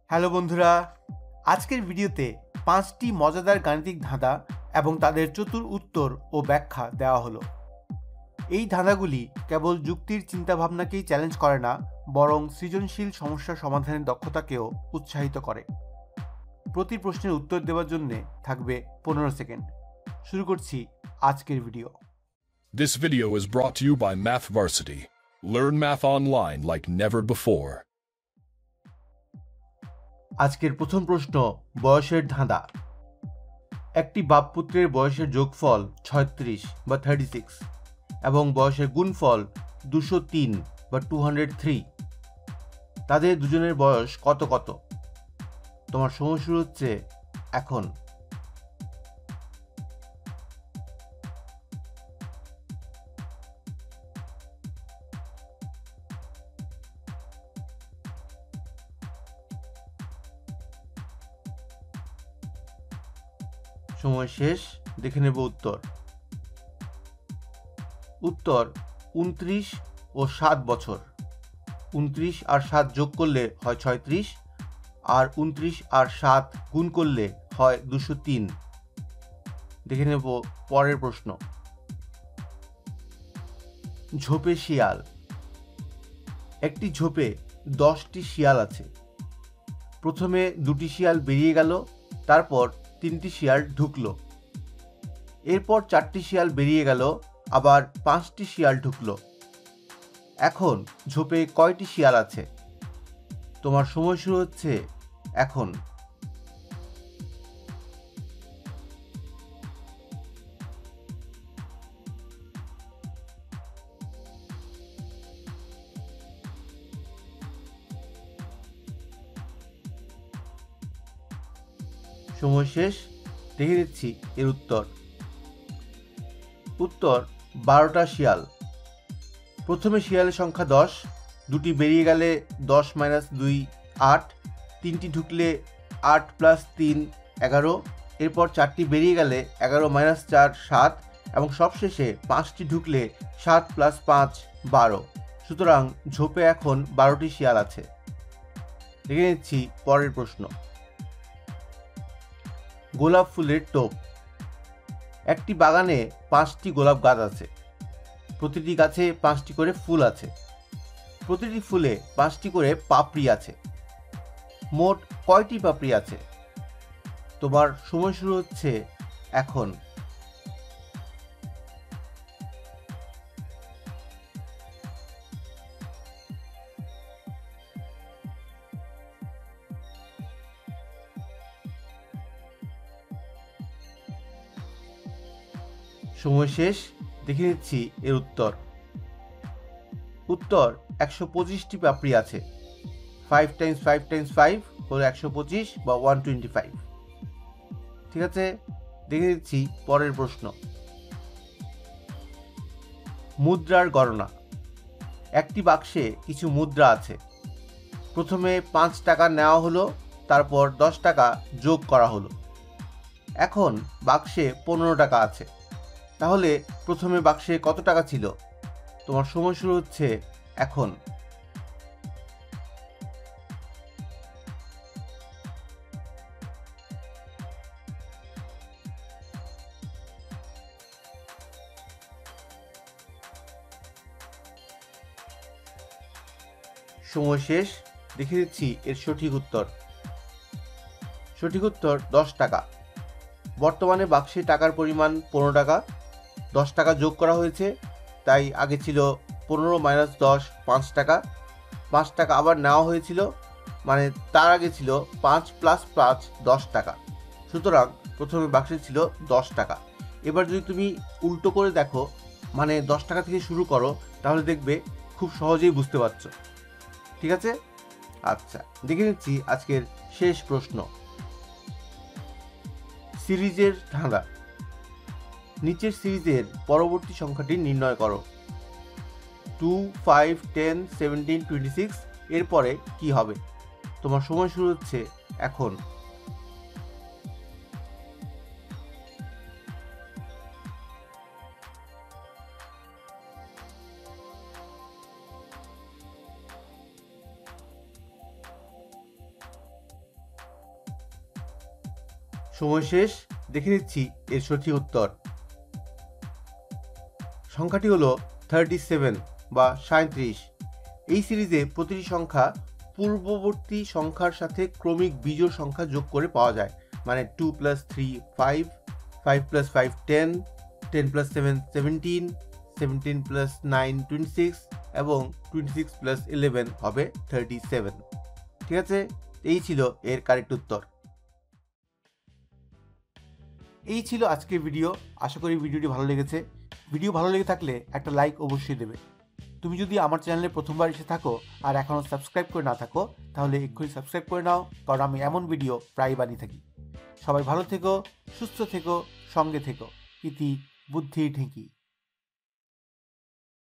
Hello বন্ধুরা, আজকের ভিডিওতে 5টি মজাদার গাণিতিক ধাঁধা এবং তাদের চতুর উত্তর ও ব্যাখ্যা দেওয়া হলো। এই ধাঁধাগুলি কেবল যুক্তির চিন্তাভাবনাকেই চ্যালেঞ্জ করে না, বরং সৃজনশীল সমস্যা সমাধানের দক্ষতাকেও উৎসাহিত করে। প্রতি প্রশ্নের উত্তর দেওয়ার জন্য থাকবে 15 সেকেন্ড। শুরু করছি আজকের video. This video is brought to you by Math Varsity. Learn math online like never before. আজকের প্রথম প্রশ্ন বয়সের ধাঁধা। একটি বাপপুত্রের বয়সের যোগফল 36 বা 36 এবং বয়সের গুণফল 203 বা 203। তাদের দুজনের বয়স কত কত? তোমার সময় শুরু হচ্ছে এখন। সময় শেষ, দেখে নেব উত্তর। উত্তর 29 ও 7 বছর। 29 আর 7 যোগ করলে হয় 36, আর 29 আর 7 গুণ করলে হয় 203। দেখে নেব পরের প্রশ্ন। ঝোপে শিয়াল। একটি ঝোপে 10টি শিয়াল আছে। প্রথমে 2টি শিয়াল বেরিয়ে গেল, তারপর 3টি শিয়াল ঢুকলো। এরপর 4টি শিয়াল বেরিয়ে গেল, আবার 5টি শিয়াল ঢুকলো। এখন ঝোপে কয়টি শিয়াল আছে? তোমার সময় শুরু হচ্ছে এখন। সময় শেষ, দেখে দিচ্ছি এর উত্তর। উত্তর 12টা শিয়াল। প্রথমে শিয়ালের সংখ্যা 10, 2টি বেরিয়ে গেলে 10 - 2 8, 3টি ঢুকলে 8 + 3 11, এরপর 4টি বেরিয়ে গেলে 11 - 4 7 এবং সবশেষে 5টি ঢুকলে 7 + 5 12। সুতরাং ঝোপে এখন 12টি শিয়াল আছে। দেখে নিচ্ছি পরের প্রশ্ন। গোলাপ ফুলের টোপ। একটি বাগানে 5টি গোলাপ গাছ আছে। প্রতিটি গাছে 5টি করে ফুল আছে। প্রতিটি ফুলে 5টি করে পাপড়ি আছে। মোট কয়টি পাপড়ি আছে? তোমার সময় শুরু হচ্ছে এখন। সময় শেষ, দেখে নিচ্ছি এর উত্তর। উত্তর 125টি পাপড়ি আছে। 5 × 5 × 5 হলো 125 বা 125। ঠিক আছে, দেখে দিচ্ছি পরের প্রশ্ন। মুদ্রার গণনা। একটি বাক্সে কিছু মুদ্রা আছে। প্রথমে 5 টাকা নেওয়া হলো, তারপর 10 টাকা যোগ করা হলো। এখন বাক্সে 15 টাকা আছে। তাহলে প্রথমে বাক্সে কত টাকা ছিল? তোমার সময় শুরু হচ্ছে এখন। সময় শেষ, দেখে দিচ্ছি এর সঠিক উত্তর। সঠিক উত্তর 10 টাকা। বর্তমানে বাক্সে টাকার পরিমাণ 15 টাকা। 10 টাকা যোগ করা হয়েছে, তাই আগে ছিল 15 - 10 5 টাকা। 5 টাকা আবার নেওয়া হয়েছিল, মানে তার আগে ছিল 5 + 5 10 টাকা। সুতরাং প্রথমে বাক্সে ছিল 10 টাকা। এবার যদি তুমি উল্টো করে দেখো, মানে 10 টাকা থেকে শুরু করো, তাহলে দেখবে খুব সহজেই বুঝতে পারছো। ঠিক আছে, আচ্ছা, দেখে নিচ্ছি আজকের শেষ প্রশ্ন। সিরিজের ধাঁধা। নিচের সিরিজের পরবর্তী সংখ্যাটি নির্ণয় করো। 2 5 10 17 26 এরপরে কি হবে? তোমার সময় শুরু হচ্ছে এখন। সময় শেষ, দেখে নিচ্ছি এর সঠিক উত্তর। সংখ্যাটি হলো 37 বা 37। এই সিরিজে প্রতিটি সংখ্যা পূর্ববর্তী সংখ্যার সাথে ক্রমিক বিজোড় সংখ্যা যোগ করে পাওয়া যায়, মানে 2 + 3 5, 5 + 5 10, 10 + 7 17, 17 + 9 26 এবং 26 + 11 হবে 37। ঠিক আছে, এই ছিল এর কারেক্ট উত্তর। এই ছিল আজকের ভিডিও। আশা করি ভিডিওটি ভালো লেগেছে। ভিডিও ভালো লেগে থাকলে একটা লাইক অবশ্যই দেবে। তুমি যদি আমার চ্যানেলে প্রথমবার এসে থাকো আর এখনও সাবস্ক্রাইব করে না থাকো, তাহলে এক্ষুনি সাবস্ক্রাইব করে নাও, কারণ আমি এমন ভিডিও প্রায় বানিয়ে থাকি। সবাই ভালো থেকো, সুস্থ থেকো, সঙ্গে থেকো। ইতি বুদ্ধির ঢেঁকি।